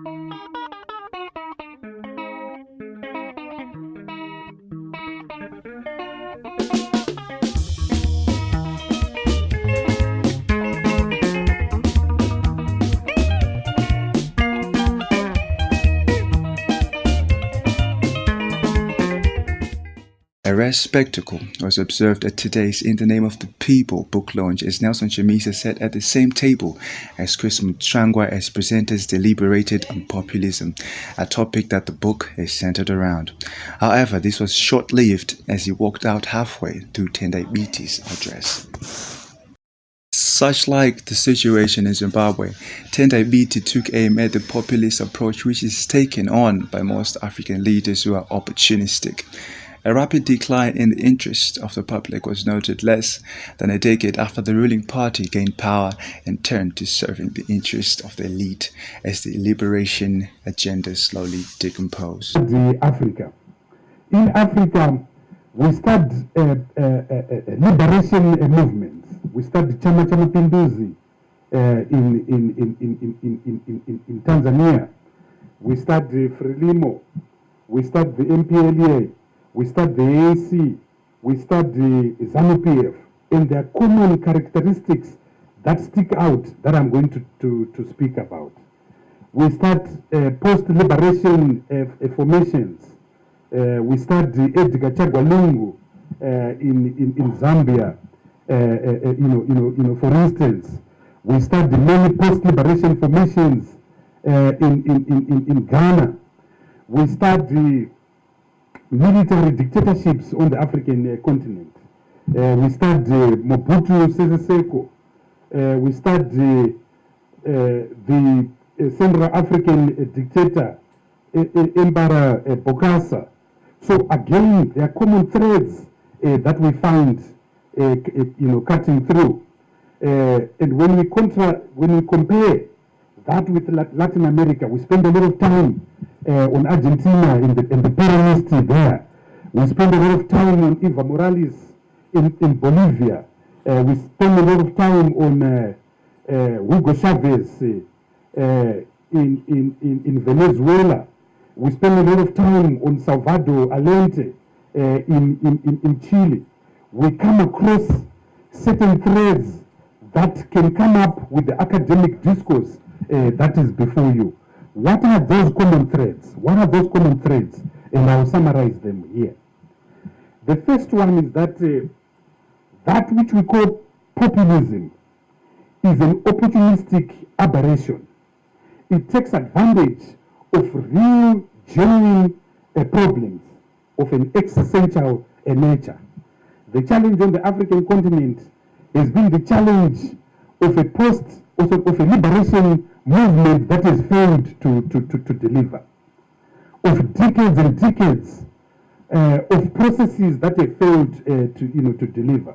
A rare spectacle was observed at today's In the Name of the People book launch as Nelson Chamisa sat at the same table as Chris Mutsvangwa as presenters deliberated on populism, a topic that the book is centered around. However, this was short-lived as he walked out halfway through Tendai Biti's address. Such like the situation in Zimbabwe, Tendai Biti took aim at the populist approach which is taken on by most African leaders who are opportunistic. A rapid decline in the interest of the public was noted less than a decade after the ruling party gained power and turned to serving the interests of the elite as the liberation agenda slowly decomposed. Africa. In Africa, we start liberation movements. We start Chama Cha Mapinduzi in Tanzania. We start the Frelimo. We start the MPLA. We start the ANC, we start the ZANU-PF, and there are common characteristics that stick out that I'm going to speak about. We start post-liberation formations. We start the Edgar Chagwa Lungu in Zambia, for instance. We start the many post-liberation formations in Ghana. We start the military dictatorships on the African continent. We start Mobutu Sese Seko. We start the Central African dictator Embara Bokassa. So again, there are common threads that we find, cutting through. And when we compare that with Latin America, we spend a lot of time on Argentina and the Peronist there. We spend a lot of time on Evo Morales in Bolivia. We spend a lot of time on Hugo Chavez in Venezuela. We spend a lot of time on Salvador Allende in Chile. We come across certain threads that can come up with the academic discourse that is before you. What are those common threads? What are those common threads? And I'll summarize them here. The first one is that that which we call populism is an opportunistic aberration. It takes advantage of real, genuine problems of an existential nature. The challenge on the African continent has been the challenge of a liberation movement that has failed to deliver, of decades and decades of processes that have failed to deliver.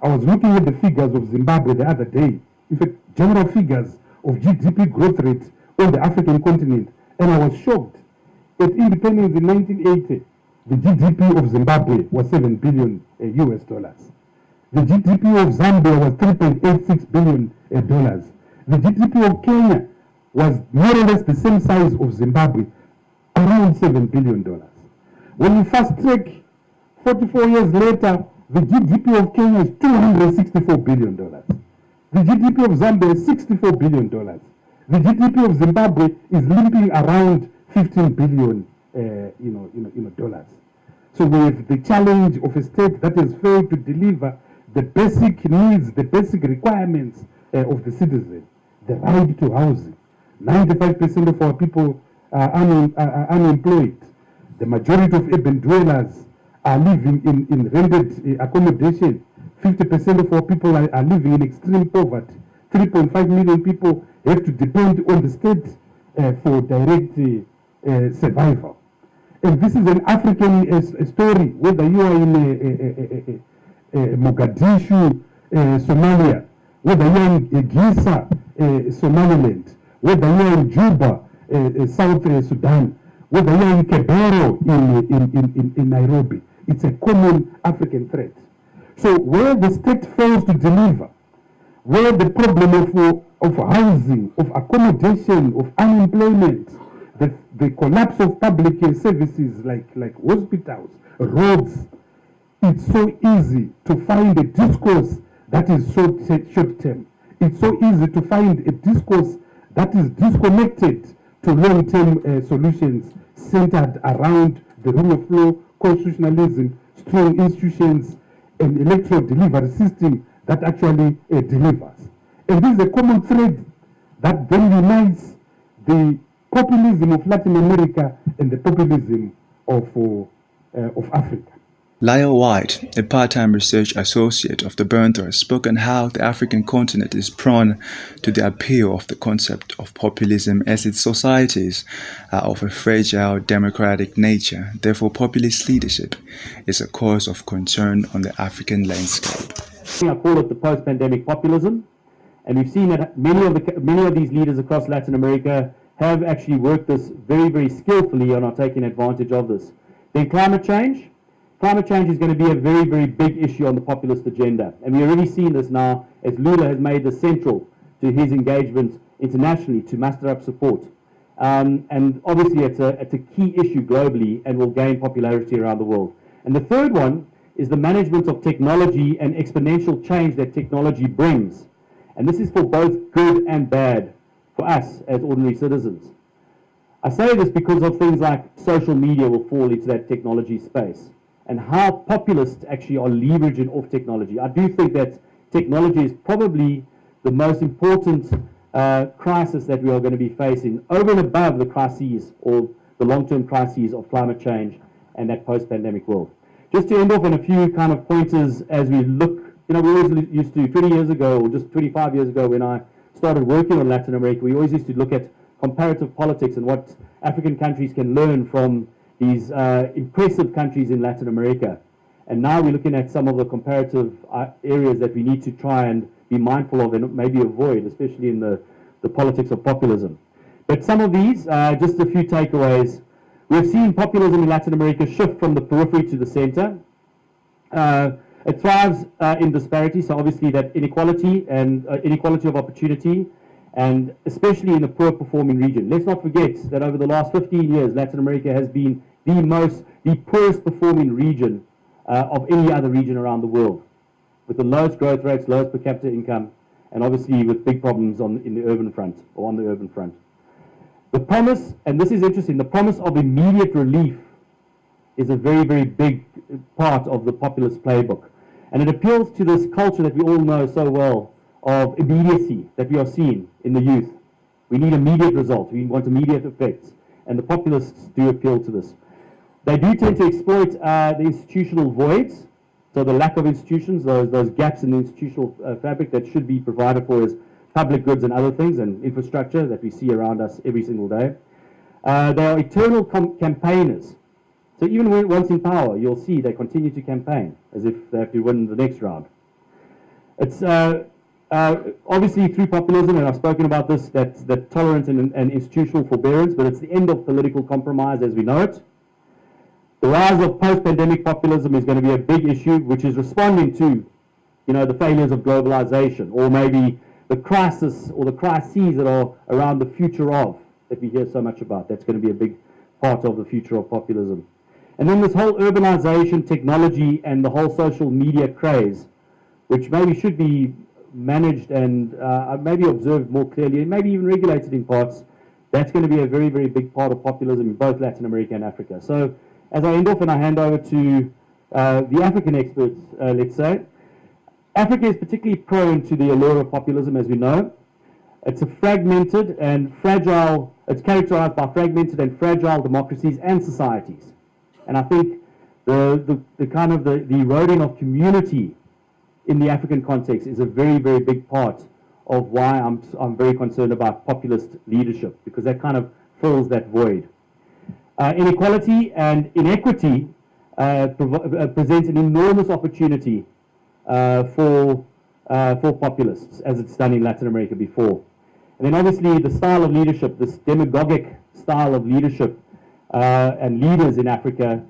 I was looking at the figures of Zimbabwe the other day, in fact, general figures of GDP growth rate on the African continent, and I was shocked. At independence in 1980, the GDP of Zimbabwe was $7 billion US dollars. The GDP of Zambia was $3.86 billion dollars. The GDP of Kenya was more or less the same size of Zimbabwe, around $7 billion. When you fast track 44 years later, the GDP of Kenya is $264 billion. The GDP of Zambia is $64 billion. The GDP of Zimbabwe is limping around $15 billion dollars. So we have the challenge of a state that has failed to deliver the basic needs, the basic requirements of the citizen, the right to housing. 95% of our people are unemployed. The majority of urban dwellers are living in rented accommodation. 50% of our people are living in extreme poverty. 3.5 million people have to depend on the state for direct survival. And this is an African story, whether you are in Mogadishu, Somalia, whether you are in Gisa, Somaliland, whether you are in Juba, South Sudan, whether you are in Kebero in Nairobi. It's a common African threat. So where the state fails to deliver, where the problem of housing, of accommodation, of unemployment, the collapse of public services like hospitals, roads, it's so easy to find a discourse that is short term. It's so easy to find a discourse that is disconnected to long-term solutions centered around the rule of law, constitutionalism, strong institutions, and electoral delivery system that actually delivers. And this is a common thread that then unites the populism of Latin America and the populism of Africa. Lyle White, a part-time research associate of the Bernthers, spoke on how the African continent is prone to the appeal of the concept of populism as its societies are of a fragile democratic nature. Therefore, populist leadership is a cause of concern on the African landscape. I call it the post-pandemic populism, and we've seen that many of these leaders across Latin America have actually worked this very, very skillfully and are taking advantage of this. Then climate change. Climate change is going to be a very, very big issue on the populist agenda. And we've already seen this now as Lula has made this central to his engagement internationally to muster up support. And obviously it's a key issue globally and will gain popularity around the world. And the third one is the management of technology and exponential change that technology brings. And this is for both good and bad for us as ordinary citizens. I say this because of things like social media will fall into that technology space, and how populists actually are leveraging off technology. I do think that technology is probably the most important crisis that we are going to be facing, over and above the crises or the long-term crises of climate change and that post-pandemic world. Just to end off on a few kind of pointers as we look, we always used to, 20 years ago or just 25 years ago when I started working on Latin America, we always used to look at comparative politics and what African countries can learn from these impressive countries in Latin America. And now we're looking at some of the comparative areas that we need to try and be mindful of and maybe avoid, especially in the politics of populism. But some of these, just a few takeaways. We've seen populism in Latin America shift from the periphery to the center. It thrives in disparity, so obviously that inequality and inequality of opportunity, and especially in the poor performing region. Let's not forget that over the last 15 years, Latin America has been the poorest performing region of any other region around the world, with the lowest growth rates, lowest per capita income, and obviously with big problems in the urban front, or on the urban front. The promise, and this is interesting, the promise of immediate relief is a very, very big part of the populist playbook. And it appeals to this culture that we all know so well of immediacy that we are seeing in the youth. We need immediate results. We want immediate effects. And the populists do appeal to this. They do tend to exploit the institutional voids, so the lack of institutions, those gaps in the institutional fabric that should be provided for as public goods and other things, and infrastructure that we see around us every single day. They are eternal campaigners. So even when once in power, you'll see they continue to campaign as if they have to win the next round. It's obviously through populism, and I've spoken about this, that tolerance and institutional forbearance, but it's the end of political compromise as we know it. The rise of post-pandemic populism is going to be a big issue, which is responding to, the failures of globalization, or maybe the crisis or the crises that are around the future of, that we hear so much about. That's going to be a big part of the future of populism. And then this whole urbanization, technology, and the whole social media craze, which maybe should be managed and maybe observed more clearly, and maybe even regulated in parts, that's going to be a very, very big part of populism in both Latin America and Africa. So as I end off and I hand over to the African experts, let's say, Africa is particularly prone to the allure of populism, as we know. It's a fragmented and fragile, it's characterized by fragmented and fragile democracies and societies. And I think the eroding of community in the African context is a very, very big part of why I'm very concerned about populist leadership, because that kind of fills that void. Inequality and inequity presents an enormous opportunity for populists, as it's done in Latin America before. And then obviously the style of leadership, this demagogic style of leadership and leaders in Africa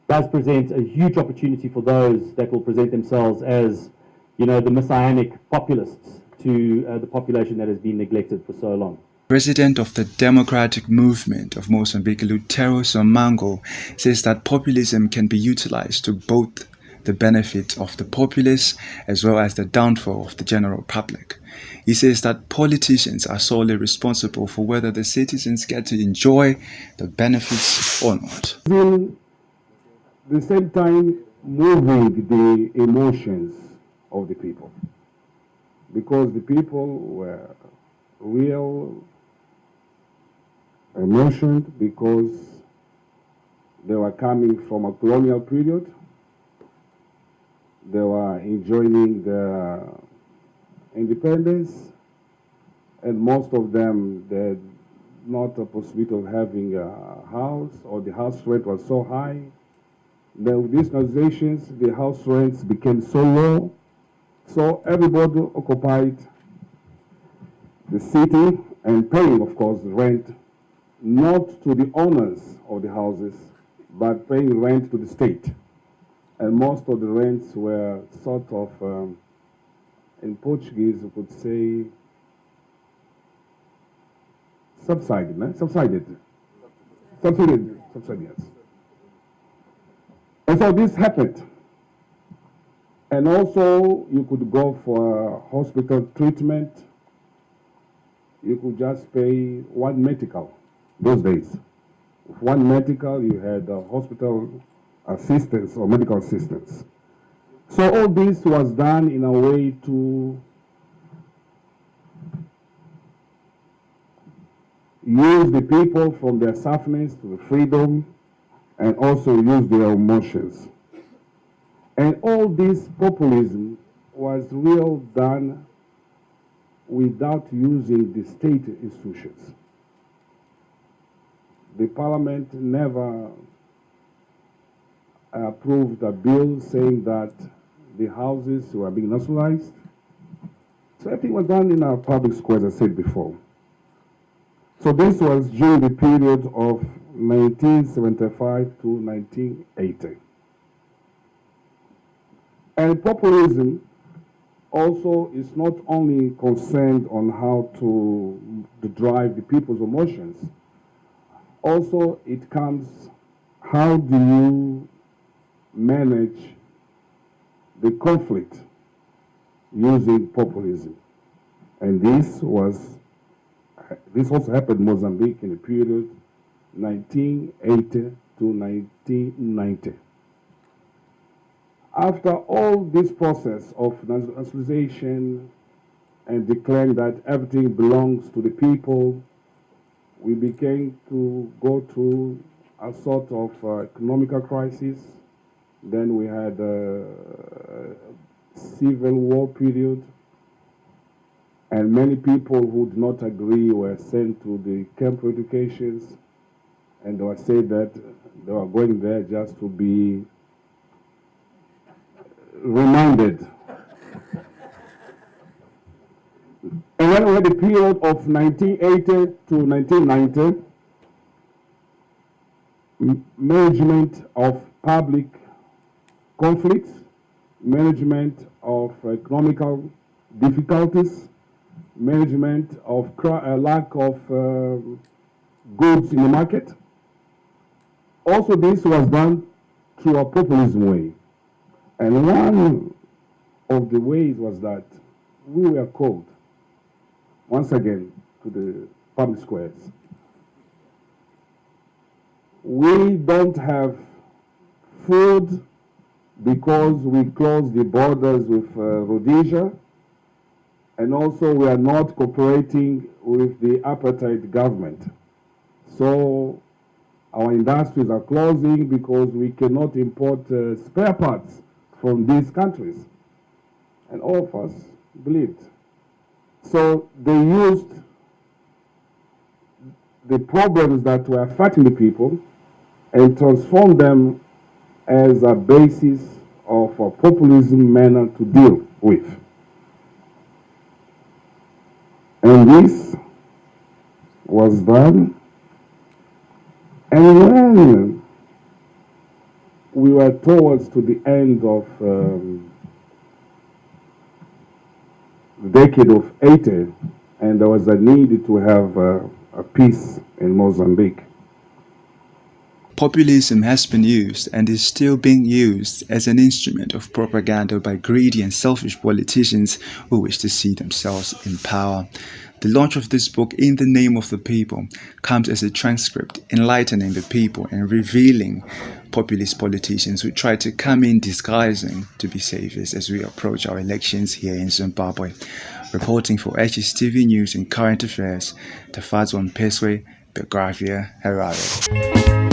does present a huge opportunity for those that will present themselves as, the messianic populists to the population that has been neglected for so long. President of the Democratic Movement of Mozambique, Mutsvangwa, says that populism can be utilized to both the benefit of the populace as well as the downfall of the general public. He says that politicians are solely responsible for whether the citizens get to enjoy the benefits or not. At the same time, moving the emotions of the people, because the people were real emotion, because they were coming from a colonial period. They were enjoying their independence, and most of them had not a possibility of having a house, or the house rent was so high. Then with these transitions, the house rents became so low, so everybody occupied the city and paying, of course, rent, not to the owners of the houses, but paying rent to the state. And most of the rents were sort of, in Portuguese, we could say, subsided, yes. And so this happened. And also, you could go for hospital treatment. You could just pay one medical those days. With one medical, you had hospital assistance or medical assistance. So all this was done in a way to use the people from their suffering to the freedom, and also use their emotions. And all this populism was real done without using the state institutions. The parliament never approved a bill saying that the houses were being nationalized. So everything was done in our public square, as I said before. So this was during the period of 1975 to 1980. And populism also is not only concerned on how to drive the people's emotions, also it comes, how do you manage the conflict using populism? And this also happened in Mozambique in the period 1980 to 1990. After all this process of nationalization and declaring that everything belongs to the people, we began to go through a sort of economical crisis. Then we had a civil war period, and many people who did not agree were sent to the camp for educations, and they were said that they were going there just to be reminded. And then we had the period of 1980 to 1990, management of public conflicts, management of economical difficulties, management of lack of goods in the market. Also, this was done through a populism way. And one of the ways was that we were called, once again, to the public squares. We don't have food because we closed the borders with Rhodesia, and also we are not cooperating with the apartheid government. So our industries are closing because we cannot import spare parts from these countries. And all of us believed. So they used the problems that were affecting the people and transformed them as a basis of a populism manner to deal with. And this was done. And when we were towards to the end of the decade of 80, and there was a need to have a peace in Mozambique. Populism has been used and is still being used as an instrument of propaganda by greedy and selfish politicians who wish to see themselves in power. The launch of this book, In the Name of the People, comes as a transcript enlightening the people and revealing populist politicians who try to come in disguising to be saviors as we approach our elections here in Zimbabwe. Reporting for HSTV News and Current Affairs, Tafadzwa Mpeswe, Belgravia, Harare.